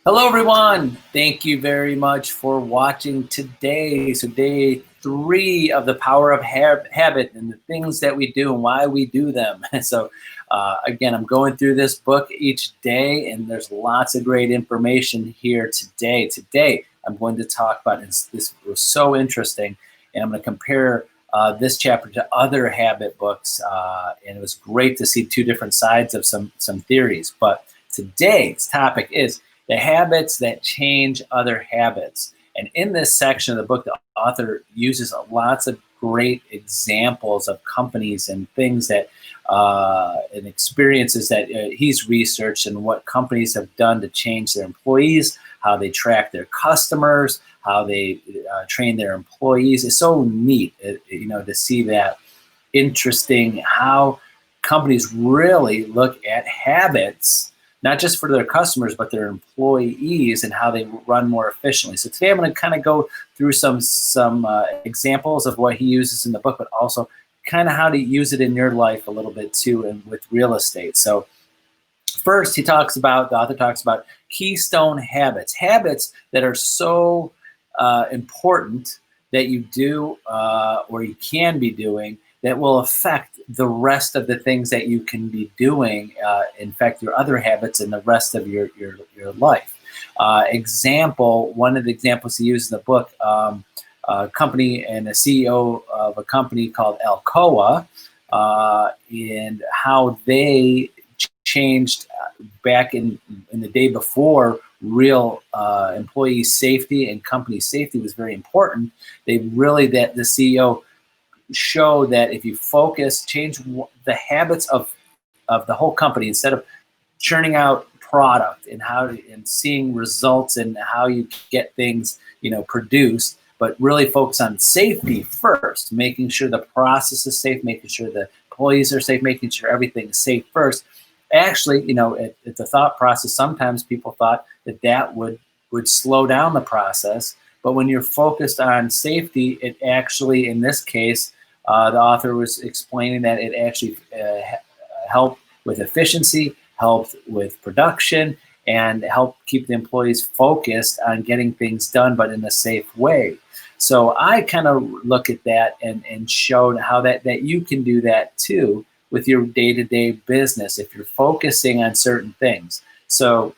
Hello, everyone. Thank you very much for watching today. So, day three of the power of habit and the things that we do and why we do them. So, again, I'm going through this book each day, and there's lots of great information here today. Today, I'm going to talk about this was so interesting, and I'm going to compare this chapter to other habit books. And it was great to see two different sides of some theories. But today's topic is the habits that change other habits. And in this section of the book, the author uses lots of great examples of companies and things that and experiences that he's researched and what companies have done to change their employees, how they track their customers, how they train their employees. It's so neat, to see that interesting how companies really look at habits, not just for their customers, but their employees and how they run more efficiently. So today I'm going to kind of go through some examples of what he uses in the book, but also kind of how to use it in your life a little bit too, and with real estate. So first, the author talks about keystone habits that are so important that you do or you can be doing that will affect the rest of the things that you can be doing, in fact, your other habits and the rest of your life. One of the examples he used in the book, a company and a CEO of a company called Alcoa, and how they changed back in the day before real employee safety and company safety was very important. The CEO show that if you change the habits of the whole company, instead of churning out product and seeing results and how you get things produced, but really focus on safety first, making sure the process is safe, making sure the employees are safe, making sure everything is safe first. Actually, at the thought process, sometimes people thought that would slow down the process. But when you're focused on safety, it actually, in this case, the author was explaining that it actually helped with efficiency, helped with production, and helped keep the employees focused on getting things done, but in a safe way. So I kind of look at that and showed how that you can do that too with your day-to-day business if you're focusing on certain things. So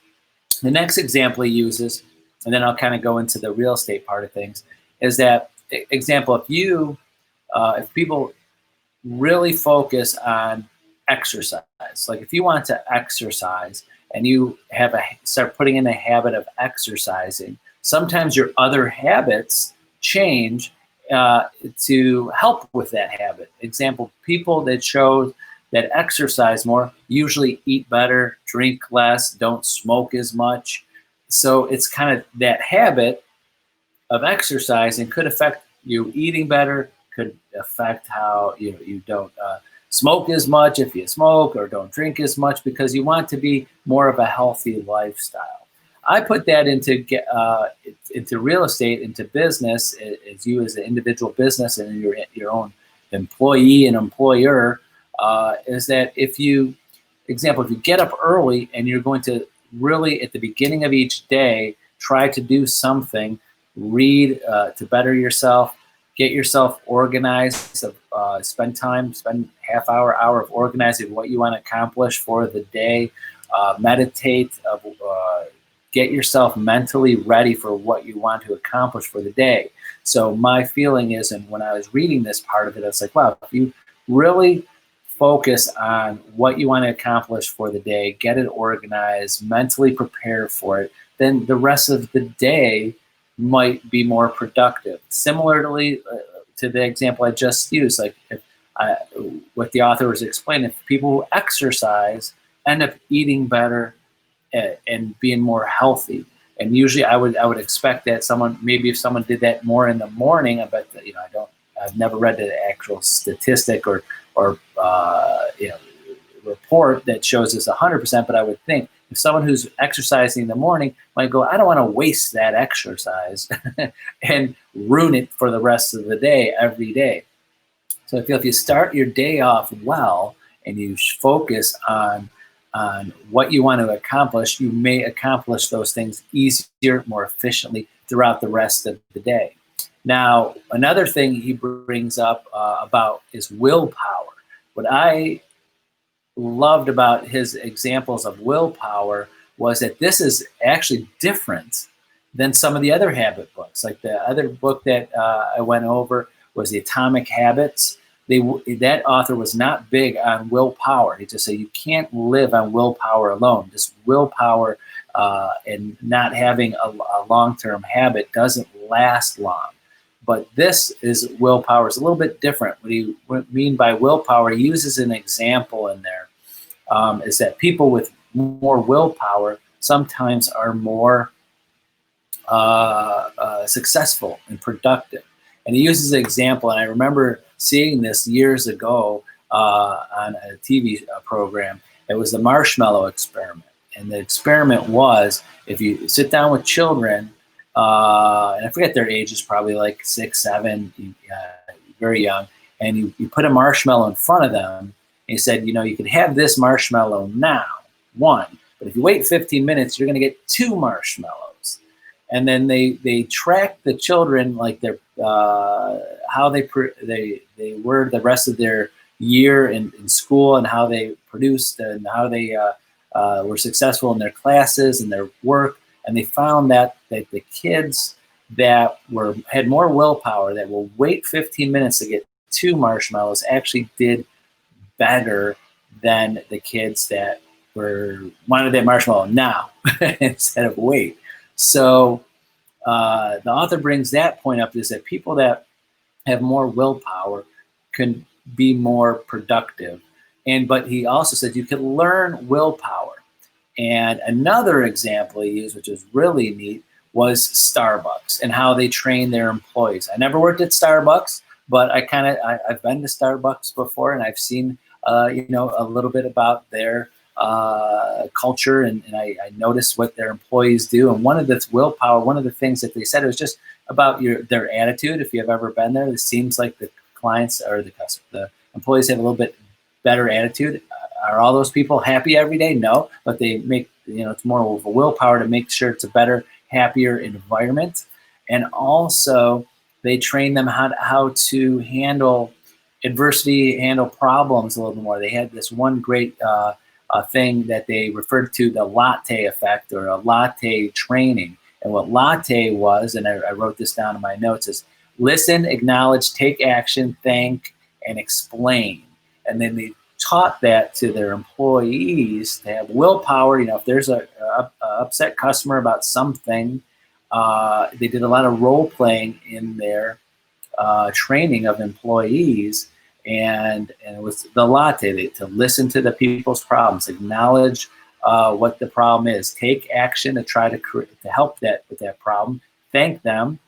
the next example he uses, and then I'll kind of go into the real estate part of things, is that example, if people really focus on exercise, like if you want to exercise and you start putting in a habit of exercising, sometimes your other habits change to help with that habit. Example, people that show that exercise more usually eat better, drink less, don't smoke as much. So it's kind of that habit of exercising could affect you eating better, could affect how you don't smoke as much if you smoke, or don't drink as much because you want to be more of a healthy lifestyle. I put that into real estate, into business, as you as an individual business and your own employee and employer, is that if you get up early and you're going to really at the beginning of each day try to do something, read to better yourself, get yourself organized, spend half hour of organizing what you want to accomplish for the day, meditate, get yourself mentally ready for what you want to accomplish for the day. So my feeling is, and when I was reading this part of it, I was like, wow, if you really focus on what you want to accomplish for the day, get it organized, mentally prepare for it, then the rest of the day might be more productive. Similarly to the example I just used, like what the author was explaining, if people who exercise end up eating better and being more healthy. And usually I would expect that if someone did that more in the morning, I bet that, I've never read the actual statistic or report that shows this 100%, but I would think if someone who's exercising in the morning might go, I don't want to waste that exercise and ruin it for the rest of the day, every day. So I feel if you start your day off well and you focus on on what you want to accomplish, you may accomplish those things easier, more efficiently throughout the rest of the day. Now, another thing he brings up about is willpower. What I loved about his examples of willpower was that this is actually different than some of the other habit books. Like the other book that I went over was The Atomic Habits. That author was not big on willpower. He just said you can't live on willpower alone. Just willpower and not having a long-term habit doesn't last long. But this is willpower is a little bit different. What he mean by willpower, he uses an example in there, is that people with more willpower sometimes are more successful and productive. And he uses an example, and I remember seeing this years ago on a TV program. It was the marshmallow experiment. And the experiment was, if you sit down with children, and I forget their ages, probably like 6, 7, very young, and you put a marshmallow in front of them, and you said, you can have this marshmallow now, one, but if you wait 15 minutes, you're going to get 2 marshmallows. And then they tracked the children, like their how they were the rest of their year in school, and how they produced, and how they were successful in their classes and their work. And they found that the kids that had more willpower, that will wait 15 minutes to get 2 marshmallows, actually did better than the kids that wanted that marshmallow now instead of wait. So the author brings that point up, is that people that have more willpower can be more productive. But he also said you can learn willpower. And another example he used, which is really neat, was Starbucks and how they train their employees. I never worked at Starbucks, but I've been to Starbucks before, and I've seen a little bit about their culture, and I noticed what their employees do. And one of the willpower, one of the things that they said, was just about their attitude. If you've ever been there, it seems like the clients or the employees have a little bit better attitude. Are all those people happy every day? No, but they make, it's more of a willpower to make sure it's a better, happier environment. And also they train them how to handle adversity, handle problems a little bit more. They had this one great thing that they referred to, the latte effect, or a latte training. And what latte was, and I wrote this down in my notes, is listen, acknowledge, take action, thank, and explain. And then they taught that to their employees to have willpower. If there's a upset customer about something, they did a lot of role playing in their training of employees, and it was the latte, to listen to the people's problems, acknowledge what the problem is, take action to try to help with that problem, thank them,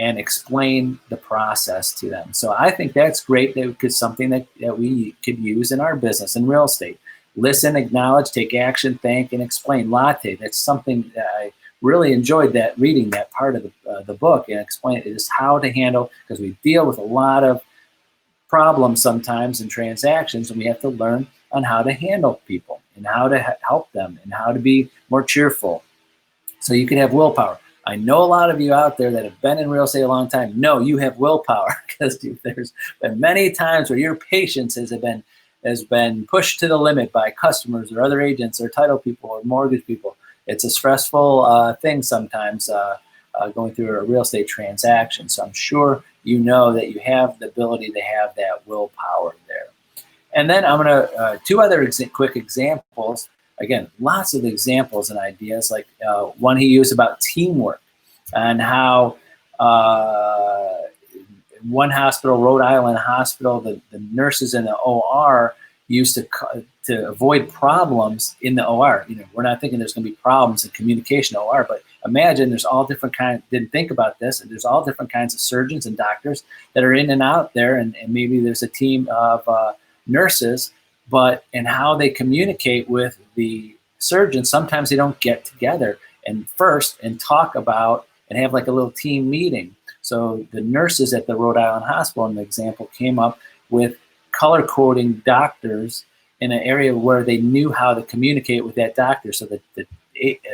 and explain the process to them. So I think that's great. Because something that we could use in our business in real estate. Listen, acknowledge, take action, thank, and explain. Latte. That's something that I really enjoyed reading that part of the book, and explain just how to handle, because we deal with a lot of problems sometimes in transactions, and we have to learn on how to handle people and how to help them and how to be more cheerful. So you can have willpower. I know a lot of you out there that have been in real estate a long time know you have willpower, because there's been many times where your patience has been pushed to the limit by customers or other agents or title people or mortgage people. It's a stressful thing sometimes going through a real estate transaction. So I'm sure you know that you have the ability to have that willpower there. And then I'm going to, 2 other quick examples. Again, lots of examples and ideas, like one he used about teamwork, and how one hospital, Rhode Island Hospital, the nurses in the OR used to avoid problems in the OR. We're not thinking there's going to be problems in communication in the OR, but imagine there's all different kinds, didn't think about this, and there's all different kinds of surgeons and doctors that are in and out there, and maybe there's a team of nurses, and how they communicate with the surgeons, sometimes they don't get together and talk about and have like a little team meeting. So the nurses at the Rhode Island Hospital, in the example, came up with color coding doctors in an area where they knew how to communicate with that doctor, so that the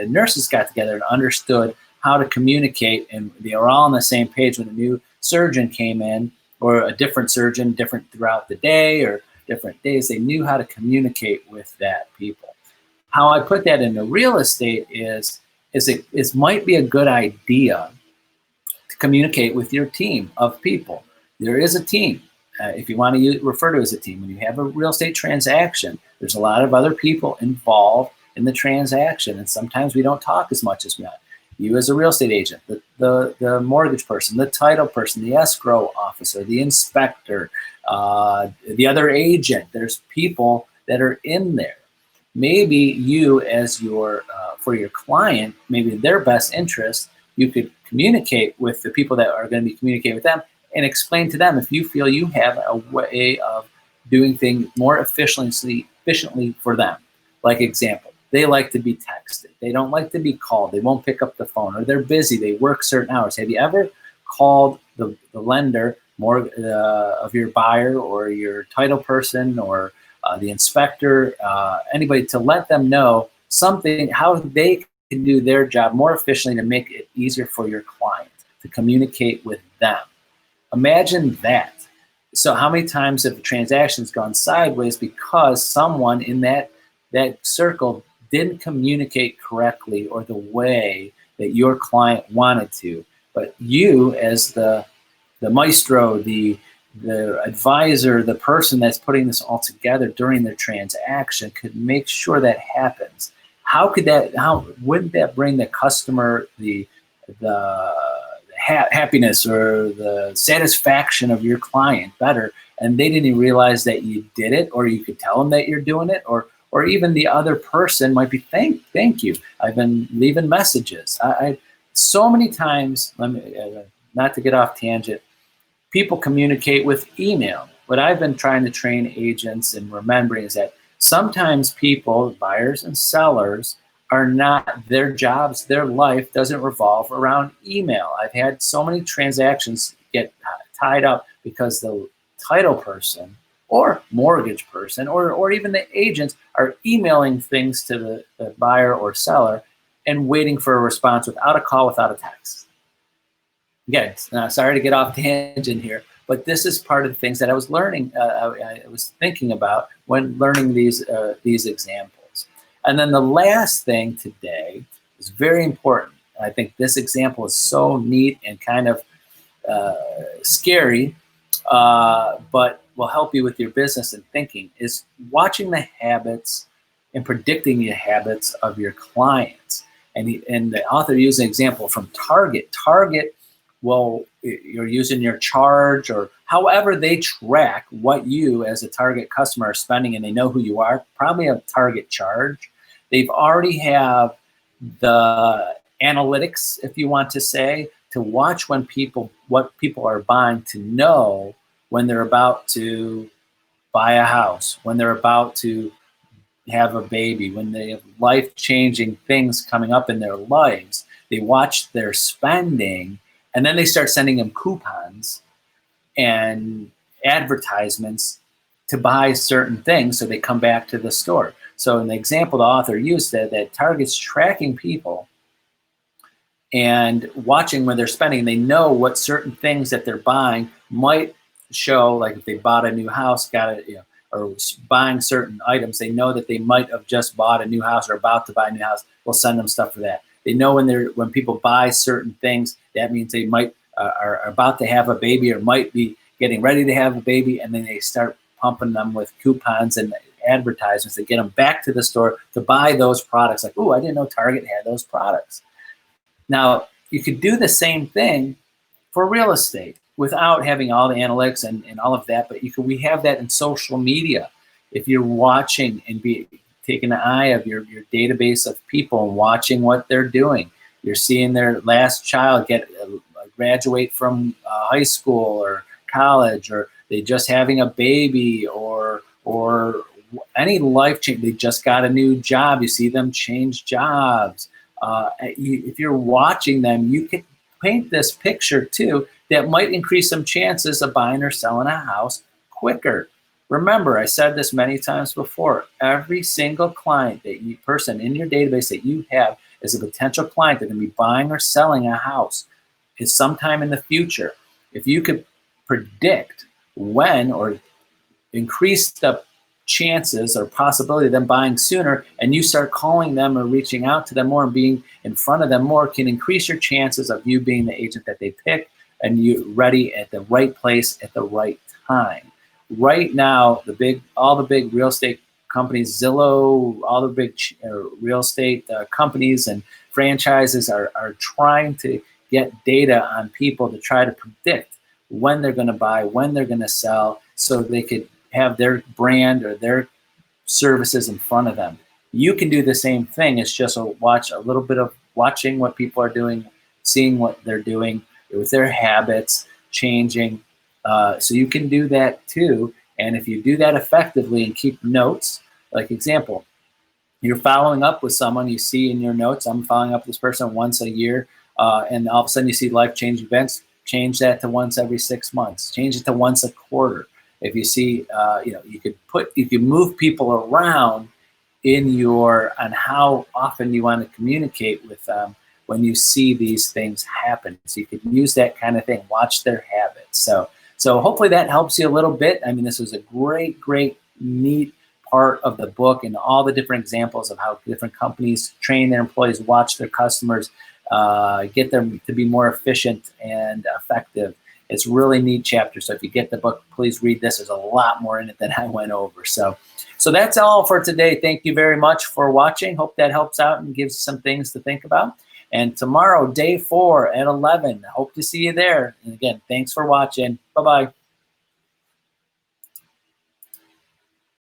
nurses got together and understood how to communicate, and they were all on the same page when a new surgeon came in, or a different surgeon, different throughout the day or different days. They knew how to communicate with that people. How I put that into real estate is it might be a good idea to communicate with your team of people. There is a team. If you want to refer to it as a team, when you have a real estate transaction, there's a lot of other people involved in the transaction, and sometimes we don't talk as much as we ought. You as a real estate agent, the mortgage person, the title person, the escrow officer, the inspector, the other agent. There's people that are in there. Maybe you, as for your client, maybe their best interest, you could communicate with the people that are going to be communicating with them and explain to them if you feel you have a way of doing things more efficiently for them. Like example, they like to be texted. They don't like to be called. They won't pick up the phone, or they're busy. They work certain hours. Have you ever called the lender of your buyer or your title person or the inspector, anybody, to let them know something, how they can do their job more efficiently to make it easier for your client to communicate with them? Imagine that. So how many times have transactions gone sideways because someone in that circle didn't communicate correctly or the way that your client wanted to? But you, as the maestro, the advisor, the person that's putting this all together during the transaction, could make sure that happens. How wouldn't that bring the customer the happiness or the satisfaction of your client better, and they didn't even realize that you did it, or you could tell them that you're doing it, or even the other person might be thank you. I've been leaving messages. I so many times, not to get off tangent, people communicate with email. What I've been trying to train agents and remembering is that sometimes people, buyers and sellers, are not, their jobs, their life doesn't revolve around email. I've had so many transactions get tied up because the title person or mortgage person or even the agents are emailing things to the buyer or seller and waiting for a response without a call, without a text. Again, sorry to get off tangent here, but this is part of the things that I was learning, I was thinking about when learning these examples. And then the last thing today is very important. I think this example is so neat and kind of scary, but will help you with your business and thinking, is watching the habits and predicting the habits of your clients. And the author used an example from Target. Target, well, you're using your charge or however they track what you as a Target customer are spending, and they know who you are, probably a Target charge. They've already have the analytics, if you want to say, to watch what people are buying, to know when they're about to buy a house, when they're about to have a baby, when they have life-changing things coming up in their lives. They watch their spending, and then they start sending them coupons and advertisements to buy certain things so they come back to the store. So in the example the author used, that Target's tracking people and watching when they're spending. They know what certain things that they're buying might show, like if they bought a new house, or buying certain items, they know that they might have just bought a new house or about to buy a new house. We'll send them stuff for that. They know when people buy certain things, that means they might are about to have a baby or might be getting ready to have a baby, and then they start pumping them with coupons and advertisements that get them back to the store to buy those products. Like, oh, I didn't know Target had those products. Now, you could do the same thing for real estate without having all the analytics and all of that, but we have that in social media. If you're watching and taking an eye of your database of people and watching what they're doing, you're seeing their last child graduate from high school or college, or they just having a baby, or any life change. They just got a new job. You see them change jobs. If you're watching them, you can paint this picture too that might increase some chances of buying or selling a house quicker. Remember, I said this many times before, every single client person in your database that you have is a potential client that can be buying or selling a house is sometime in the future. If you could predict when or increase the chances or possibility of them buying sooner, and you start calling them or reaching out to them more and being in front of them more, can increase your chances of you being the agent that they pick and you ready at the right place at the right time. Right now, all the big real estate companies, Zillow, all the big real estate companies and franchises are trying to get data on people to try to predict when they're going to buy, when they're going to sell, so they could have their brand or their services in front of them. You can do the same thing. It's just watch a little bit of watching what people are doing, seeing what they're doing with their habits changing. So you can do that too. And if you do that effectively and keep notes, like example, you're following up with someone you see in your notes, I'm following up with this person once a year, and all of a sudden you see life-changing events, change that to once every 6 months, change it to once a quarter. If you see, you can move people around on how often you want to communicate with them when you see these things happen. So you could use that kind of thing, watch their habits. So hopefully that helps you a little bit. I mean, this was a great, neat part of the book and all the different examples of how different companies train their employees, watch their customers, get them to be more efficient and effective. It's a really neat chapter. So if you get the book, please read this. There's a lot more in it than I went over. So that's all for today. Thank you very much for watching. Hope that helps out and gives some things to think about. And tomorrow, day 4 at 11. Hope to see you there. And again, thanks for watching. Bye-bye.